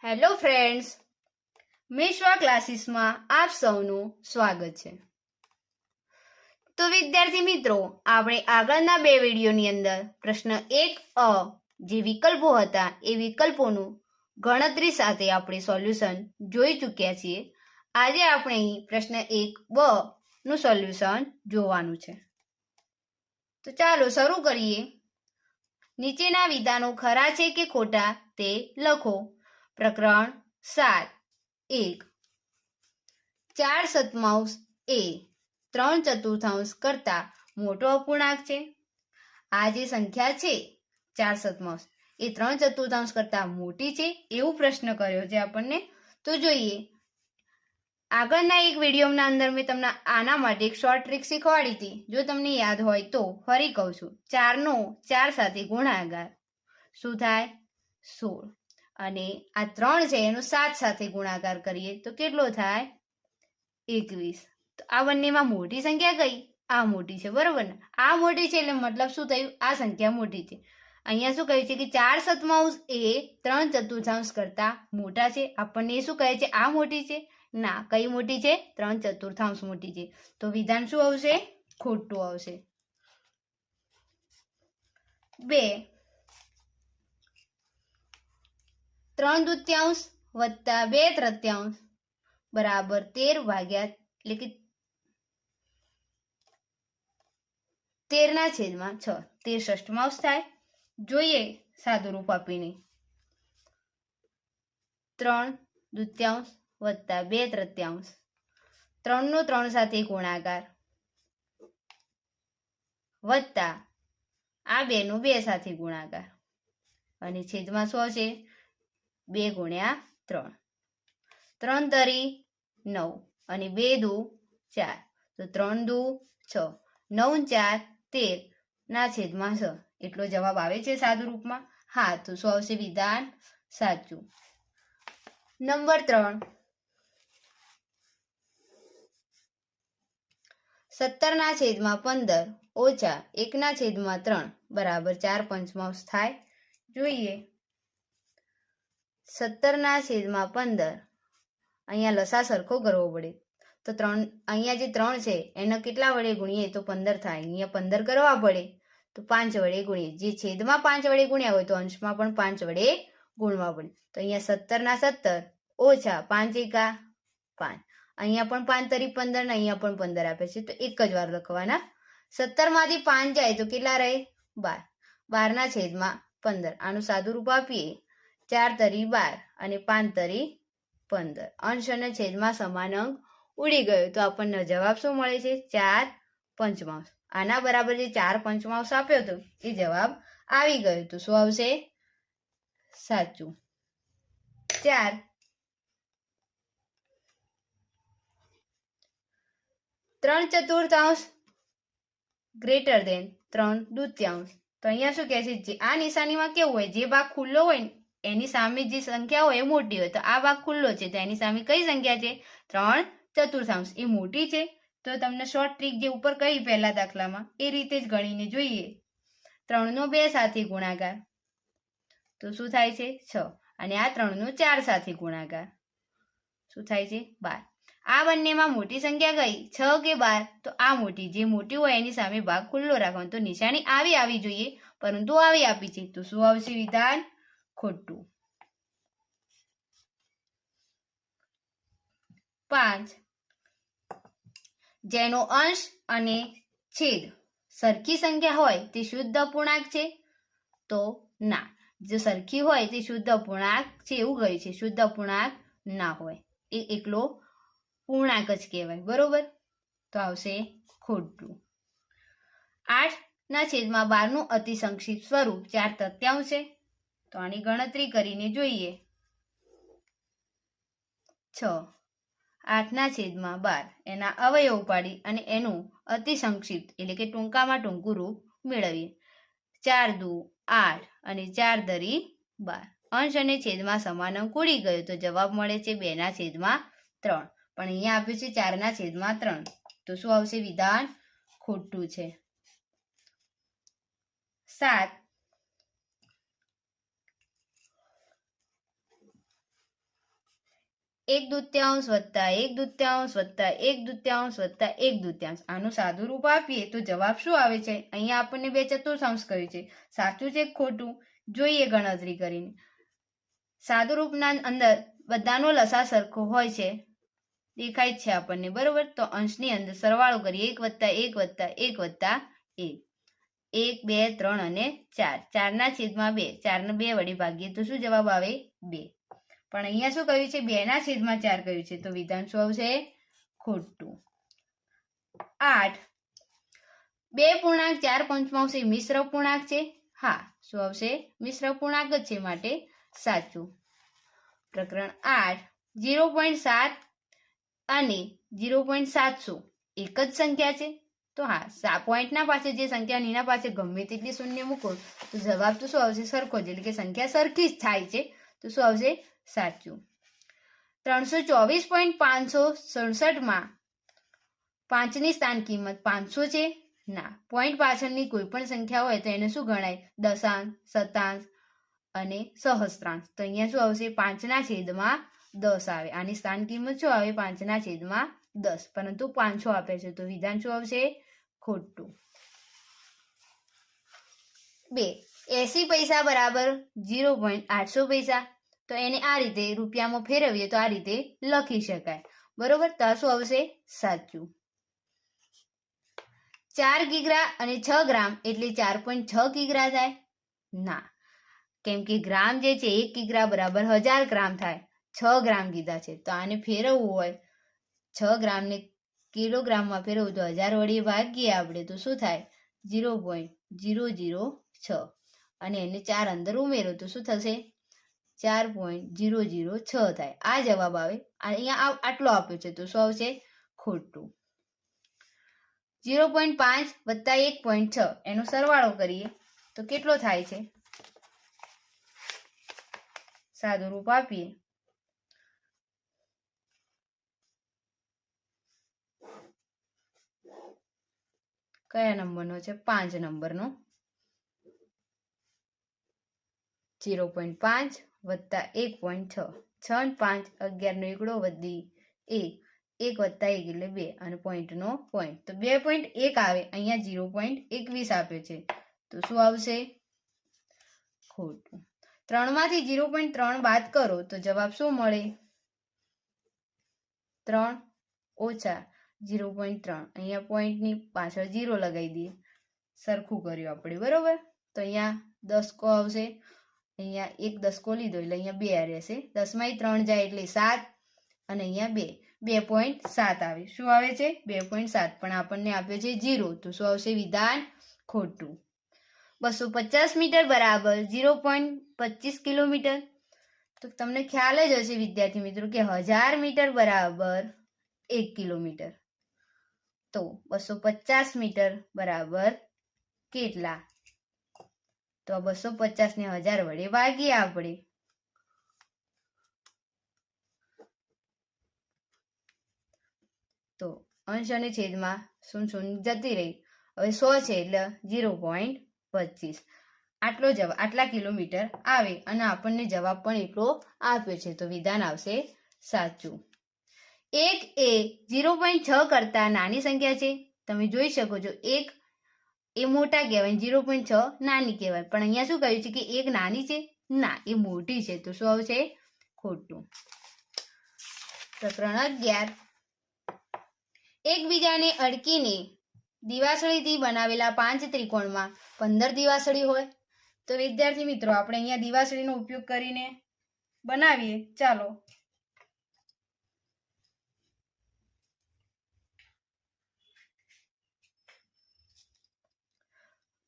Hello friends, મિશ્વા ક્લાસીસમાં આપ સૌનું સ્વાગત છે. તો વિદ્યાર્થી મિત્રો, આપણે આગળના બે વિડીયોની અંદર પ્રશ્ન 1 જે વિકલ્પો હતા એ વિકલ્પોનું ગણતરી સાથે આપણે સોલ્યુશન જોઈ ચૂક્યા છીએ. આજે આપણે અહીં પ્રશ્ન 1 નું સોલ્યુશન જોવાનું છે. તો ચાલો શરૂ કરીએ. નીચેના વિધાનો ખરા છે કે ખોટા તે લખો. પ્રકરણ 7 4/7 એ 3/4 કરતા મોટો અપૂર્ણાંક છે. આ જે સંખ્યા છે 4/7 એ 3/4 કરતા મોટી છે એવું પ્રશ્ન કર્યો છે આપણને. તો જોઈએ, આગળના એક વિડીયોના અંદર મેં તમને આના માટે એક શોર્ટ ટ્રીક શીખવાડી હતી. જો તમને યાદ હોય તો ફરી કહું છું. 4નો 4 સાથે ગુણાકાર શું થાય? 16. અને આ 3 છે એનો 7 સાથે ગુણાકાર કરીએ તો કેટલો થાય? 21. તો આ બંનેમાં મોટી સંખ્યા કઈ? આ મોટી છે, બરોબર ને? આ મોટી છે એટલે મતલબ શું થયું? આ સંખ્યા મોટી છે. અહીંયા શું કહ્યું છે કે 4/7 એ 3/4 કરતા મોટા છે. આપણને શું કહે છે? આ મોટી છે? ના, કઈ મોટી છે? 3/4 મોટી છે. તો વિધાન શું આવશે? ખોટું આવશે. 2 3/2 વત્તા 2/3 બરાબર 13 ભાગ્યા એટલે કે 13/6 13/6 થાય. જોઈએ સાદું રૂપ આપીને. 3/2 વત્તા 2/3 3નો 3 સાથે ગુણાકાર વત્તા આ 2નો 2 સાથે ગુણાકાર અને છેદમાં શું આવશે? 2 ગુણ્યા 3. 3 તરી 9 અને 2 દુ 4. તો 3 દુ 6, 9 4 13 ના છેદમાં 6. એટલો જવાબ આવે છે સાદું રૂપમાં? હા, તો શું આવશે? વિધાન સાચું. નંબર 3 17/15 ઓછા 1/3 બરાબર 4/5 થાય. જોઈએ, 17/15 અહીંયા લસા સરખો કરવો પડે. તો અહીંયા જે 3 છે એને કેટલા વડે ગુણીએ તો 15 થાય. અહીંયા 15 કરવા પડે તો 5 વડે ગુણીએ. જે છેદમાં 5 વડે ગુણ્યા હોય તો અંશમાં પણ 5 વડે ગુણવા પડે. તો અહીંયા 17/17 ઓછા 5 એકા 5. અહીંયા પણ 5 તરી 15 ને અહીંયા પણ 15 આપે છે તો એક જ વાર લખવાના. 17 માંથી 5 જાય તો કેટલા રહે? 12. 12/15. આનું સાદું રૂપ આપીએ 4 તરી 12 અને 5 તરી 15. અંશ અને છેદમાં સમાન અંક ઉડી ગયો તો આપણને જવાબ શું મળે છે? 4/5. આના બરાબર જે 4/5 આપ્યો હતો એ જવાબ આવી ગયો. તો શું આવશે? સાચું. 4 3/4 ગ્રેટર દેન 3/2. તો અહીંયા શું કહે છે? આ નિશાનીમાં કેવું હોય? જે ભાગ ખુલ્લો હોય ને એની સામે જે સંખ્યા હોય એ મોટી હોય. તો આ ભાગ ખુલ્લો છે તો એની સામે કઈ સંખ્યા છે? 3/4. એ મોટી છે. તો તમને શોર્ટ ટ્રીક જે ઉપર કહી પહેલા દાખલામાં એ રીતે જ ગણીને જોઈએ. 3નો 2 સાથે ગુણાકાર તો શું થાય છે? 6. અને આ 3નો 4 સાથે ગુણાકાર શું થાય છે? 12. આ બંનેમાં મોટી સંખ્યા કઈ? 6 કે 12? તો આ મોટી. જે મોટી હોય એની સામે ભાગ ખુલ્લો રાખવાનો. તો નિશાની આવી જોઈએ પરંતુ આવી આપી છે. તો શું આવશે? વિધાન ખોટું. 5 જેનો અંશ અને છેદ સરખી સંખ્યા હોય તે શુદ્ધ અપૂર્ણાંક છે? તો ના. જો સરખી હોય તે શુદ્ધ અપૂર્ણાંક છે એવું કહ્યું છે. શુદ્ધ અપૂર્ણાંક ના હોય, એ એકલો પૂર્ણાંક જ કહેવાય, બરોબર? તો આવશે ખોટું. 8/12 નું અતિ સંક્ષિપ્ત સ્વરૂપ 4/3 છે. તો આની ગણતરી કરીને જોઈએ. 6 8/12 એના અવયવ પાડી અને એનું અતિ સંક્ષિપ્ત એટલે કે ટૂંકામાં ટૂંકું રૂપ મેળવીએ. 4 દુ 8 અને 4 તરી 12. અંશ અને છેદમાં સમાન અંક ઉડી ગયો તો જવાબ મળે છે 2/3. પણ અહીંયા આપ્યું છે 4/3. તો શું આવશે? વિધાન ખોટું છે. 7 1/2 વત્તા 1/2 વત્તા 1/2 વત્તા 1/2. આનું સાદું રૂપ આપીએ તો જવાબ શું આવે છે? અહીંયા આપણને 2/4 કહ્યું છે. સાચું છે કે ખોટું? જોઈએ ગણતરી કરીને. સાદું રૂપના અંદર બધાનો લસા સરખો હોય છે, દેખાય છે આપણને, બરોબર? તો અંશની અંદર સરવાળો કરીએ. 1 વત્તા 1 વત્તા 1 વત્તા 1. 1, 2, 3 અને 4. 4 છેદમાં 2. 4 ને 2 વડે ભાગીએ તો શું જવાબ આવે? 2. પણ અહીંયા શું કહ્યું છે? 2 છેદમાં 4 કહ્યું છે, તો વિધાન શું આવશે? ખોટું. 8. 2.4 એ મિશ્ર પૂર્ણાંક છે. હા, શું આવશે? મિશ્ર પૂર્ણાંક જ છે, માટે સાચું. પ્રકરણ 8. 0.7 અને 0.700 એક જ સંખ્યા છે. તો હા, પોઈન્ટના પાસે જે સંખ્યા નીના પાસે ગમે તેટલી શૂન્ય મૂકો તો જવાબ તો શું આવશે? સરખો જ, એટલે કે સંખ્યા સરખી જ થાય છે. તો શું આવશે? સાચું. 324.567 5ની સ્થાન કિંમત 500 છે. ના, પોઈન્ટ પાછળની કોઈ પણ સંખ્યા હોય તો એને શું ગણાય? દશાંશ, શતાંશ અને સહસ્ત્રાંશ. તો અહીંયા શું આવશે? 5 છેદમાં 10 આવે. આની સ્થાન કિંમત શું આવે? 5 છેદમાં 10, પરંતુ 500 આપે છે, તો વિધાન શું આવશે? ખોટું. 2. 80 પૈસા બરાબર 0.800 પૈસા. તો એને આ રીતે રૂપિયામાં ફેરવીએ તો આ રીતે લખી શકાય, બરોબર? તો શું આવશે? સાચું. 4 કિગ્રા અને 6 ગ્રામ એટલે 4.6 કિગ્રા થાય? ના, કેમ કે ગ્રામ જે છે 1 કિગ્રા બરાબર 1000 ગ્રામ થાય. 6 ગ્રામ કીધા છે, તો આને ફેરવવું હોય, 6 ગ્રામને કિલોગ્રામમાં ફેરવવું તો 1000 વડે ભાગીએ આપણે તો શું થાય? 0.006. અને એને 4 અંદર ઉમેરો તો શું થશે? 4.006 થાય. આ જવાબ આવે. અહીંયા આટલો આપ્યો છે, તો શું આવશે? ખોટું. 0.5 વત્તા 1.6 એનો સરવાળો કરીએ તો કેટલો થાય છે? સાદું રૂપ આપીએ. કયા નંબરનો છે? 5 નંબરનો. 0.5 વત્તા 1.6. 6 અને 5 11 નો એકડો વધી 1. 1 વત્તા 1 એટલે 2 અને પોઈન્ટનો પોઈન્ટ તો 2.1 આવે. અહીંયા 0.21 આપ્યો છે, તો શું આવશે? ખોટું. 3 માંથી 0.3 બાદ કરો તો જવાબ શું મળે? 3 ઓછા 0.3. અહીંયા પોઈન્ટની પાછળ 0 લગાવી દઈએ, સરખું કર્યું આપણે, બરોબર? તો અહીંયા 10 આવશે. અહીંયા 1 10 લીધો એટલે અહીંયા 2 રહેશે. 10 માંથી 3 જાય એટલે 7 અને અહીંયા 2. 2.7 આવે. શું આવે છે? 2.7. પણ આપણને આપ્યો છે 0, તો શું આવશે? વિધાન ખોટું. 250 મીટર બરાબર 0.25 કિલોમીટર. તો તમને ખ્યાલ જ હશે વિદ્યાર્થી મિત્રો કે 1000 મીટર બરાબર 1 કિલોમીટર. તો 250 મીટર બરાબર કેટલા? તો 250 ને 1000 વડે ભાગીએ આપણે. તો અંશ અને છેદમાં 0 જતી રહી. હવે 100 છે એટલે 0.25. આટલો જવાબ, આટલા કિલોમીટર આવે અને આપણને જવાબ પણ એટલો આપ્યો છે, તો વિધાન આવશે સાચું. 1 એ 0.6 કરતા નાની સંખ્યા છે. તમે જોઈ શકો છો 1 એ મોટા કહેવાય, 0.6 નાની કહેવાય. પણ અહીંયા શું કહ્યું છે કે 1 નાની છે? ના, એ મોટી છે, તો શું આવશે? ખોટું. પ્રકરણ 11. એકબીજાને અડકીને દિવાસળીથી બનાવેલા 5 ત્રિકોણમાં 15 દિવાસળી હોય. તો વિદ્યાર્થી મિત્રો આપણે અહીંયા દિવાસળીનો ઉપયોગ કરીને બનાવીએ. ચાલો.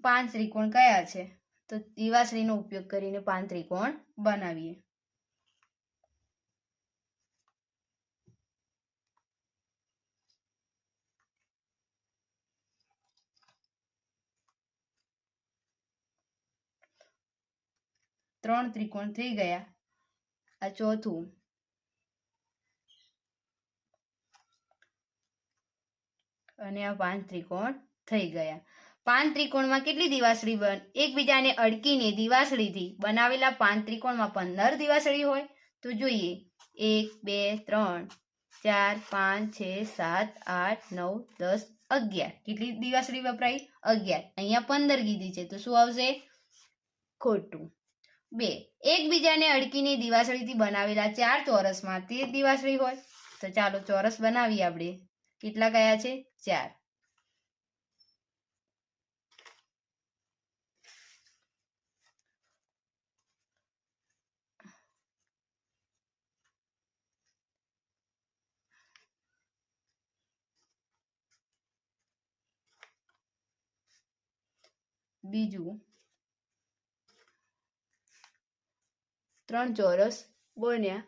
પાંચ ત્રિકોણ કયા છે? તો દિવાસળીનો ઉપયોગ કરીને 5 ત્રિકોણ બનાવીએ. ત્રણ ત્રિકોણ થઈ ગયા. આ ચોથું. અને આ 5 ત્રિકોણ થઈ ગયા. 5 ત્રિકોણમાં કેટલી દિવાસળી બન? એકબીજાને અડકીને દિવાસળીથી બનાવેલા 5 ત્રિકોણમાં 15 દિવાસળી હોય. તો જોઈએ 1 2 3 4 5 6 7 8 9 10 11 કેટલી દિવાસળી વપરાઈ 11 અહીંયા 15 કીધી છે તો શું આવશે ખોટું 2 એકબીજાને અડકીને દિવાસળીથી બનાવેલા 4 ચોરસમાં 13 દિવાસળી હોય તો ચાલો ચોરસ બનાવીએ આપણે કેટલા કયા છે 4 બીજું 3 ચોરસ બન્યા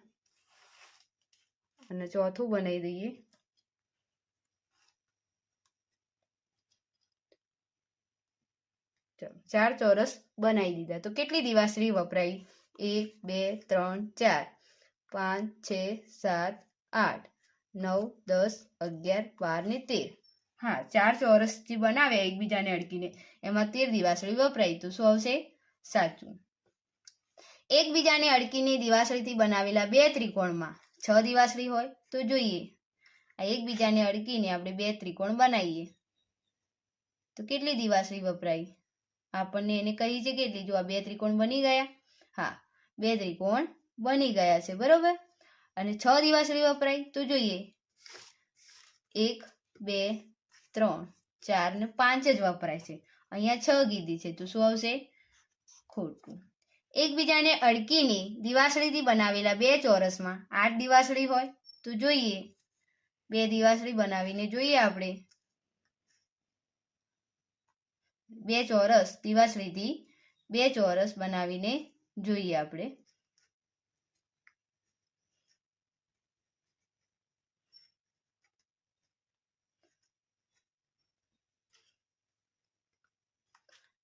અને ચોથું બનાવી દઈએ ચલો 4 ચોરસ બનાવી દીધા તો કેટલી દિવાસળી વપરાઈ 1 2 3 4 5 6 7 8 9 10 11 12 ને 13 હા 4 ચોરસ જે બનાવ્યા એકબીજાને અડકીને એમાં 13 દિવાસળી વપરાઈ તો શું આવશે સાચું એકબીજાને અડકીને દિવાસળીથી બનાવેલા 2 ત્રિકોણમાં 6 દિવાસળી હોય તો જોઈએ આ એકબીજાને અડકીને આપણે 2 ત્રિકોણ બનાવીએ તો કેટલી દિવાસળી વપરાઈ આપણને એને કહી છે કેટલી જો આ 2 ત્રિકોણ બની ગયા હા 2 ત્રિકોણ બની ગયા છે બરોબર અને 6 દિવાસળી વપરાઈ તો જોઈએ 1 2 3 4 ને 5 જ વપરાય છે અહીંયા 6 કીધી છે તો શું આવશે ખોટું એકબીજાને અડકીને દિવાસળીથી બનાવેલા 2 ચોરસમાં 8 દિવાસળી હોય તો જોઈએ 2 દિવાસળી બનાવીને જોઈએ આપણે 2 ચોરસ દિવાસળીથી 2 ચોરસ બનાવીને જોઈએ આપણે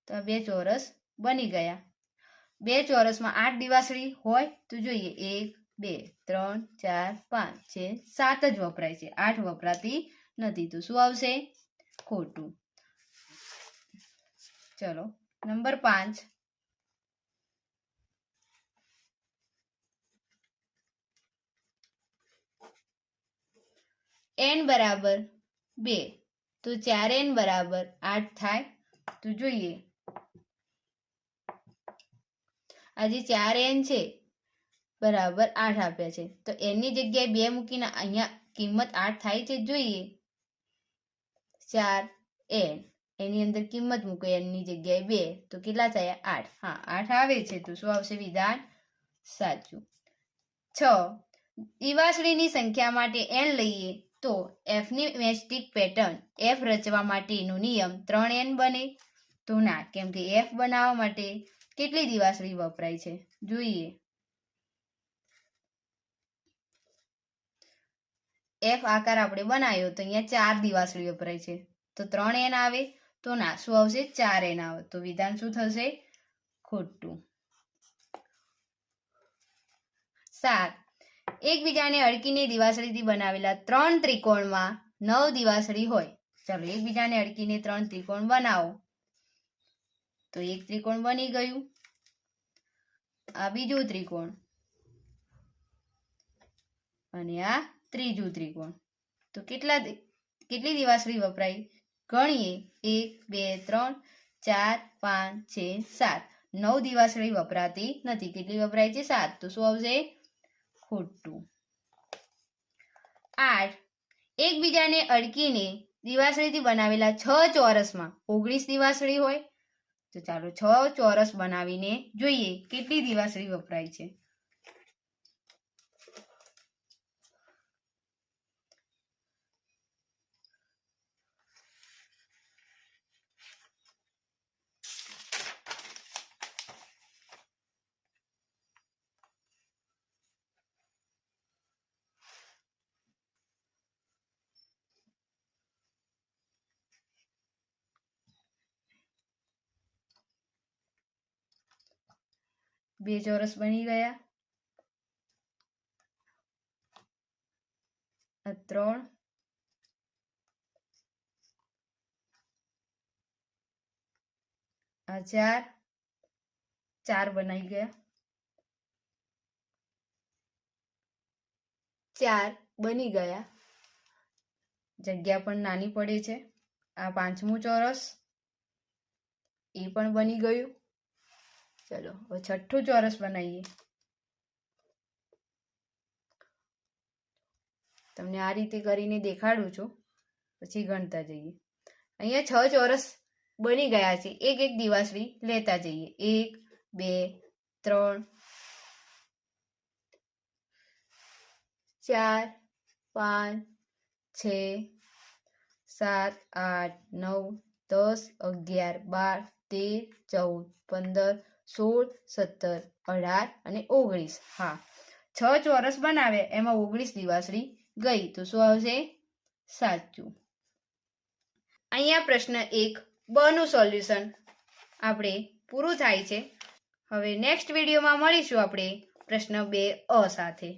તો 2 ચોરસ બની ગયા 2 ચોરસમાં 8 દિવાસળી હોય તો જોઈએ 1 2 3 4 5 6 7 જ વપરાય છે 8 વપરાતી નથી તો શું આવશે ખોટું ચલો નંબર 5 n બરાબર 2 તો 4n બરાબર 8 થાય તો જોઈએ આજે 4n છે બરાબર 8 આપ્યા છે તો n ની જગ્યાએ 2 મૂકીને અહીંયા કિંમત 8 થાય છે જોઈએ 4n એની અંદર કિંમત મૂકો n ની જગ્યાએ 2 તો કેટલા થયા 8 હા 8 આવે છે તો શું આવશે વિધાન સાચું 6 દિવાસળીની સંખ્યા માટે n લઈએ તો f ની મેસ્ટિક પેટર્ન f રચવા માટેનો નિયમ 3n બને તો ના કેમ કે f બનાવવા માટે કેટલી દિવાસળી વપરાય છે જોઈએ f આકાર આપણે બનાવ્યો તો અહીંયા 4 દિવાસળી વપરાય છે તો 3n આવે તો ના શું આવશે 4n આવે તો વિધાન શું થશે ખોટું 7 એકબીજાને અડકીને દિવાસળીથી બનાવેલા 3 ત્રિકોણમાં 9 દિવાસળી હોય ચાલો એકબીજાને અડકીને 3 ત્રિકોણ બનાવો તો એક ત્રિકોણ બની ગયું આ બીજું ત્રિકોણ અને આ ત્રીજું ત્રિકોણ તો કેટલી દિવાસળી વપરાઈ ગણીએ 1 2 3 4 5 6 7 9 દિવાસળી વપરાતી નથી કેટલી વપરાય છે 7 તો શું આવશે ખોટું 8 એકબીજાને અડકીને દિવાસળીથી બનાવેલા 6 ચોરસમાં 19 દિવાસળી હોય તો ચાલો 6 ચોરસ બનાવીને જોઈએ કેટલી દિવાસળી વપરાય છે બે ચોરસ બની ગયા 3 આ 4 બનાવી ગયા 4 બની ગયા. જગ્યા પણ નાની પડે છે. આ 5મું ચોરસ, એ પણ બની ગયું. ચલો હવે 6થું ચોરસ બનાવીએ. તમને આ રીતે કરીને દેખાડું છું, પછી ગણતા જઈએ. અહીંયા 6 ચોરસ બની ગયા છે. એક એક દિવાસળી લેતા જઈએ. 1 2 3 4 5 6 7 8 9 10 11 12 13 14 15 16 17 18 અને 19. હા, 6 ચોરસ બનાવ્યા, એમાં 19 દિવાસળી ગઈ, તો શું આવશે? સાચું. અહીંયા પ્રશ્ન 1 બ નું સોલ્યુશન આપણે પૂરું થાય છે. હવે નેક્સ્ટ વિડીયોમાં મળીશું આપણે પ્રશ્ન 2 અ સાથે.